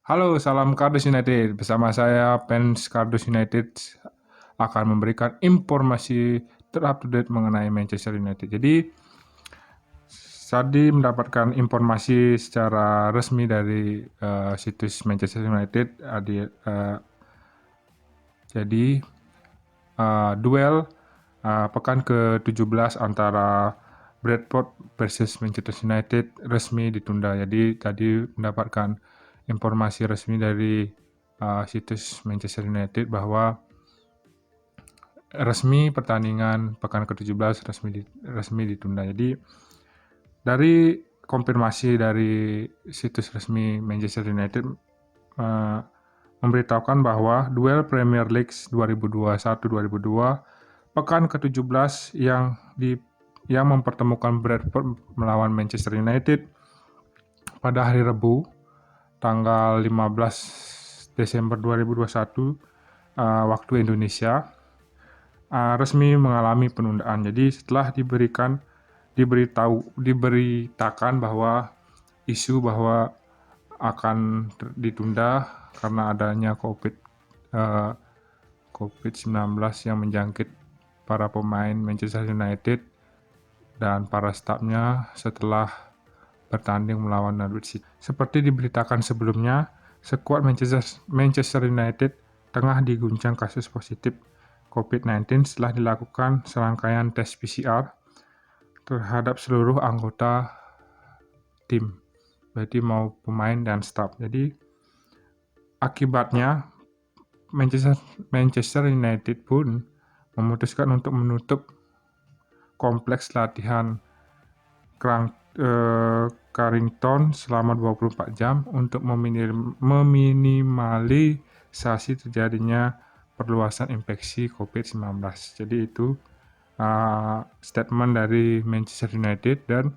Halo, salam Kardus United. Bersama saya, fans Kardus United akan memberikan informasi terupdate mengenai Manchester United. Jadi, tadi mendapatkan informasi secara resmi dari situs Manchester United. Jadi, duel pekan ke-17 antara Bradford versus Manchester United resmi ditunda. Jadi tadi mendapatkan informasi resmi dari situs Manchester United bahwa resmi pertandingan pekan ke-17 resmi ditunda. Jadi dari konfirmasi dari situs resmi Manchester United memberitahukan bahwa duel Premier League 2021-2022 pekan ke-17 yang mempertemukan Bradford melawan Manchester United pada hari Rabu tanggal 15 Desember 2021 waktu Indonesia resmi mengalami penundaan. Jadi setelah diberitakan bahwa isu bahwa akan ditunda karena adanya COVID-19 yang menjangkit para pemain Manchester United dan para stafnya setelah bertanding melawan Norwich City. Seperti diberitakan sebelumnya, skuad Manchester United tengah diguncang kasus positif COVID-19 setelah dilakukan serangkaian tes PCR terhadap seluruh anggota tim, berarti mau pemain dan staf. Jadi akibatnya Manchester United pun memutuskan untuk menutup kompleks latihan Carrington selama 24 jam untuk meminimalisasi terjadinya perluasan infeksi COVID-19. Jadi itu statement dari Manchester United, dan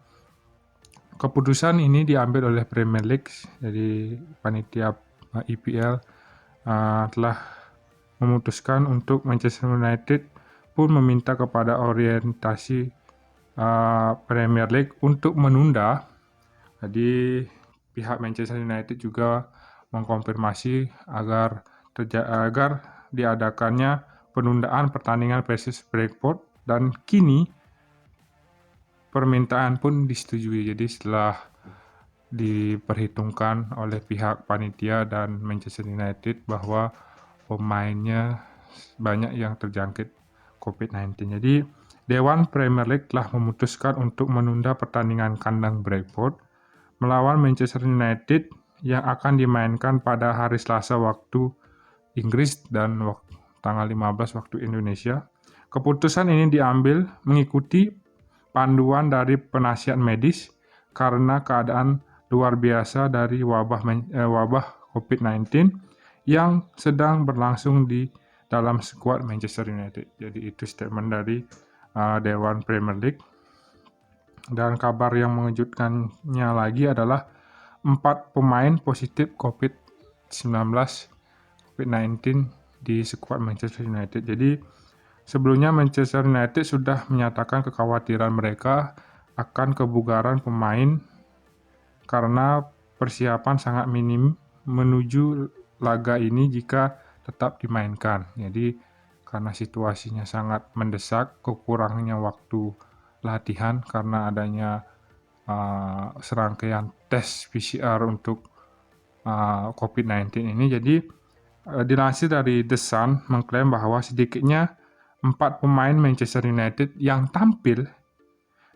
keputusan ini diambil oleh Premier League. Jadi panitia EPL telah memutuskan untuk Manchester United pun meminta kepada orientasi Premier League untuk menunda. Jadi pihak Manchester United juga mengkonfirmasi agar diadakannya penundaan pertandingan versus Brentford, dan kini permintaan pun disetujui. Jadi setelah diperhitungkan oleh pihak panitia dan Manchester United bahwa pemainnya banyak yang terjangkit COVID-19. Jadi Dewan Premier League telah memutuskan untuk menunda pertandingan kandang Brentford melawan Manchester United yang akan dimainkan pada hari Selasa waktu Inggris dan tanggal 15 waktu Indonesia. Keputusan ini diambil mengikuti panduan dari penasihat medis karena keadaan luar biasa dari wabah COVID-19 yang sedang berlangsung di dalam skuad Manchester United. Jadi itu statement dari Dewan Premier League. Dan kabar yang mengejutkannya lagi adalah 4 pemain positif COVID-19 di skuad Manchester United. Jadi sebelumnya Manchester United sudah menyatakan kekhawatiran mereka akan kebugaran pemain karena persiapan sangat minim menuju laga ini jika tetap dimainkan. Jadi karena situasinya sangat mendesak, kekurangannya waktu latihan karena adanya serangkaian tes PCR untuk COVID-19 ini. Jadi dilansir dari The Sun mengklaim bahwa sedikitnya 4 pemain Manchester United yang tampil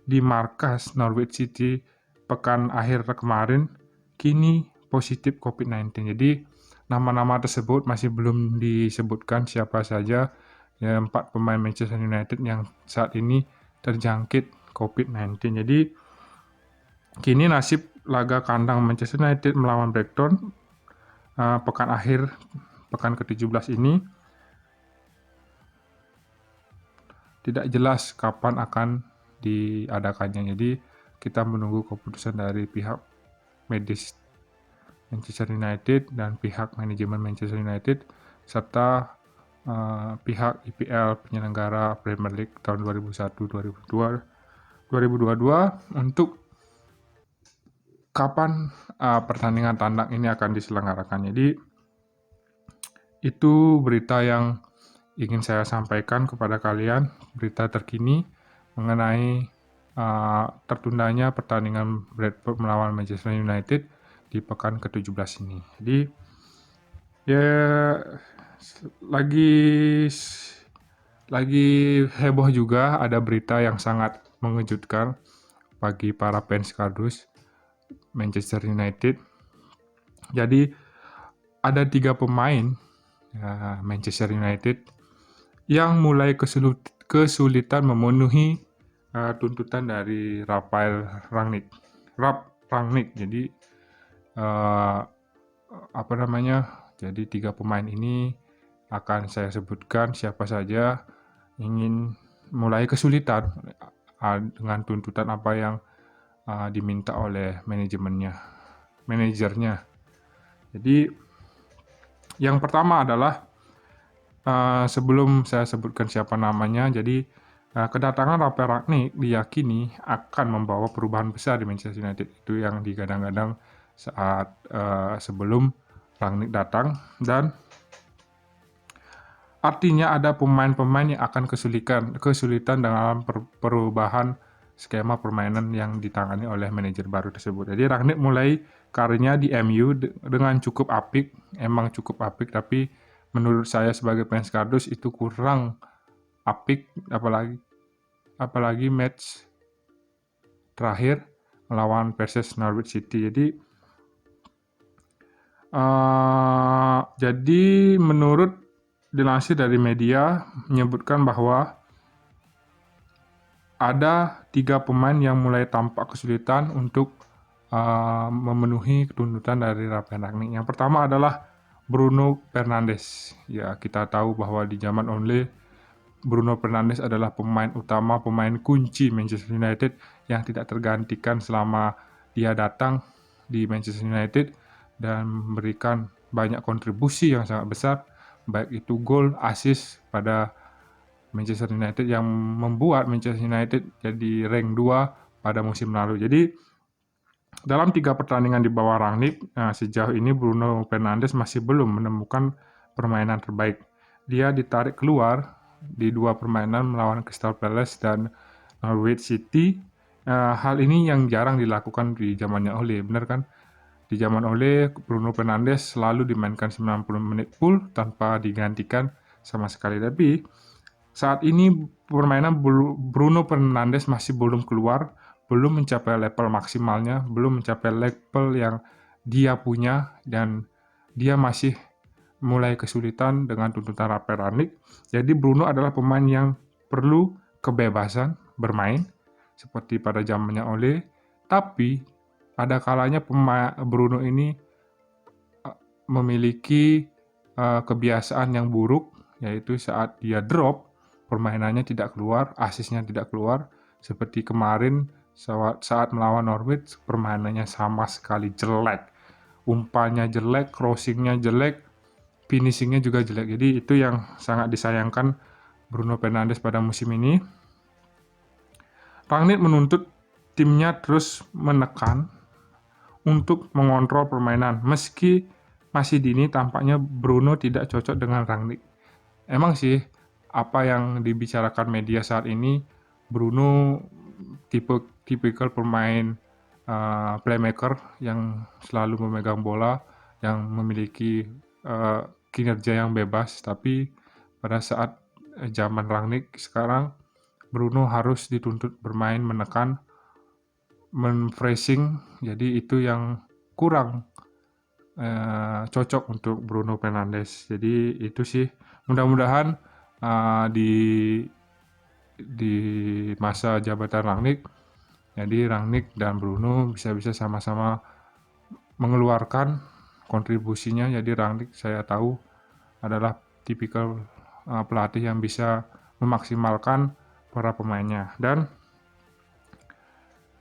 di markas Norwich City pekan akhir kemarin kini positif COVID-19. Jadi nama-nama tersebut masih belum disebutkan siapa saja ya, 4 pemain Manchester United yang saat ini terjangkit COVID-19. Jadi kini nasib laga kandang Manchester United melawan Brighton pekan ke-17 ini tidak jelas kapan akan diadakannya. Jadi kita menunggu keputusan dari pihak medis Manchester United dan pihak manajemen Manchester United serta pihak IPL penyelenggara Premier League tahun 2021-2022 untuk kapan pertandingan tandang ini akan diselenggarakan. Jadi itu berita yang ingin saya sampaikan kepada kalian, berita terkini mengenai tertundanya pertandingan Bradford melawan Manchester United di pekan ke-17 ini. Jadi ya lagi heboh juga, ada berita yang sangat mengejutkan bagi para fans kardus Manchester United. Jadi ada 3 pemain Manchester United yang mulai kesulitan memenuhi tuntutan dari Ralf Rangnick. Jadi jadi 3 pemain ini akan saya sebutkan siapa saja ingin mulai kesulitan dengan tuntutan apa yang diminta oleh manajernya. Jadi yang pertama adalah sebelum saya sebutkan siapa namanya, jadi kedatangan Ralf Rangnick diyakini akan membawa perubahan besar di Manchester United. Itu yang digadang-gadang saat sebelum Rangnick datang, dan artinya ada pemain-pemain yang akan kesulitan dalam perubahan skema permainan yang ditangani oleh manajer baru tersebut. Jadi Rangnick mulai karirnya di MU dengan cukup apik, tapi menurut saya sebagai fans kardus itu kurang apik, apalagi match terakhir melawan versus Norwich City. Jadi menurut dilansir dari media menyebutkan bahwa ada 3 pemain yang mulai tampak kesulitan untuk memenuhi tuntutan dari Ralf Rangnick. Yang pertama adalah Bruno Fernandes. Ya, kita tahu bahwa di zaman Ole, Bruno Fernandes adalah pemain utama, pemain kunci Manchester United yang tidak tergantikan selama dia datang di Manchester United dan memberikan banyak kontribusi yang sangat besar, baik itu gol, assist pada Manchester United yang membuat Manchester United jadi rank 2 pada musim lalu. Jadi dalam 3 pertandingan di bawah Rangnick, sejauh ini Bruno Fernandes masih belum menemukan permainan terbaik. Dia ditarik keluar di 2 permainan melawan Crystal Palace dan Norwich City. Hal ini yang jarang dilakukan di zamannya Ole, benar kan? Di zaman Ole, Bruno Fernandes selalu dimainkan 90 menit full tanpa digantikan sama sekali. Tapi saat ini permainan Bruno Fernandes masih belum keluar, belum mencapai level maksimalnya, belum mencapai level yang dia punya, dan dia masih mulai kesulitan dengan tuntutan Ralf Rangnick. Jadi Bruno adalah pemain yang perlu kebebasan bermain seperti pada zamannya Ole, tapi ada kalanya Bruno ini memiliki kebiasaan yang buruk, yaitu saat dia drop, permainannya tidak keluar, asisnya tidak keluar. Seperti kemarin saat melawan Norwich, permainannya sama sekali jelek. Umpannya jelek, crossingnya jelek, finishingnya juga jelek. Jadi itu yang sangat disayangkan Bruno Fernandes pada musim ini. Rangnick menuntut timnya terus menekan untuk mengontrol permainan. Meski masih dini, tampaknya Bruno tidak cocok dengan Rangnick. Emang sih, apa yang dibicarakan media saat ini, Bruno tipikal pemain playmaker yang selalu memegang bola, yang memiliki kinerja yang bebas. Tapi pada saat zaman Rangnick sekarang, Bruno harus dituntut bermain menekan, men-pressing. Jadi itu yang kurang cocok untuk Bruno Fernandes. Jadi itu sih, mudah-mudahan di masa jabatan Rangnick, jadi Rangnick dan Bruno bisa sama-sama mengeluarkan kontribusinya. Jadi Rangnick saya tahu adalah tipikal pelatih yang bisa memaksimalkan para pemainnya. Dan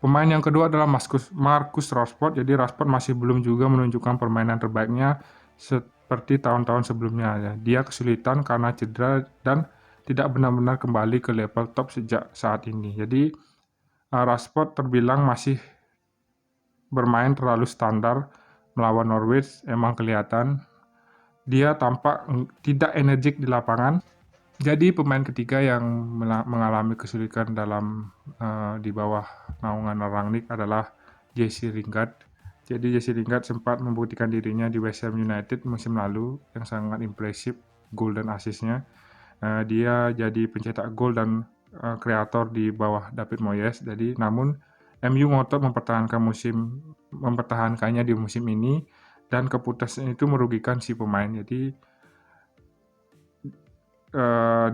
pemain yang kedua adalah Marcus Rashford. Jadi Rashford masih belum juga menunjukkan permainan terbaiknya seperti tahun-tahun sebelumnya. Ya. Dia kesulitan karena cedera dan tidak benar-benar kembali ke level top sejak saat ini. Jadi Rashford terbilang masih bermain terlalu standar melawan Norwich, emang kelihatan dia tampak tidak energik di lapangan. Jadi pemain ketiga yang mengalami kesulitan dalam di bawah naungan Rangnick adalah Jesse Lingard. Jadi Jesse Lingard sempat membuktikan dirinya di West Ham United musim lalu yang sangat impresif gol dan asisnya. Dia jadi pencetak gol dan kreator di bawah David Moyes. Jadi namun MU ngotot mempertahankannya di musim ini dan keputusan itu merugikan si pemain. Jadi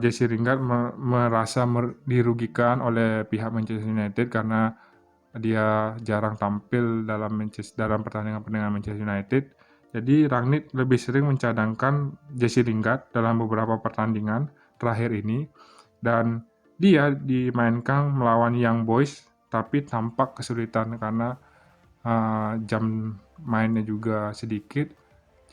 Jesse Lingard merasa dirugikan oleh pihak Manchester United karena dia jarang tampil dalam pertandingan-pertandingan Manchester United. Jadi Rangnick lebih sering mencadangkan Jesse Lingard dalam beberapa pertandingan terakhir ini dan dia dimainkan melawan Young Boys tapi tampak kesulitan karena jam mainnya juga sedikit.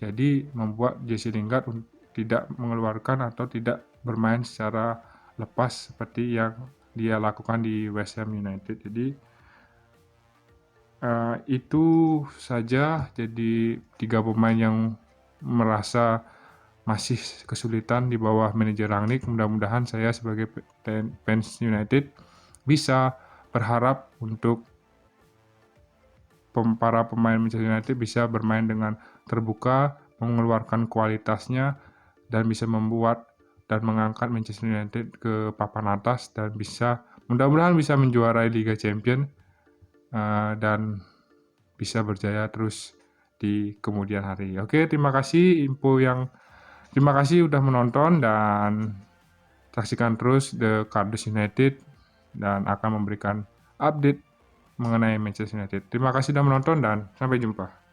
Jadi membuat Jesse Lingard tidak mengeluarkan atau tidak bermain secara lepas seperti yang dia lakukan di West Ham United. Jadi itu saja. Jadi 3 pemain yang merasa masih kesulitan di bawah manajer Rangnick. Mudah-mudahan saya sebagai fans United bisa berharap untuk para pemain Manchester United bisa bermain dengan terbuka, mengeluarkan kualitasnya, dan bisa membuat dan mengangkat Manchester United ke papan atas dan mudah-mudahan bisa menjuarai Liga Champions dan bisa berjaya terus di kemudian hari. Oke, terima kasih terima kasih udah menonton dan saksikan terus The Cardus United dan akan memberikan update mengenai Manchester United. Terima kasih sudah menonton dan sampai jumpa.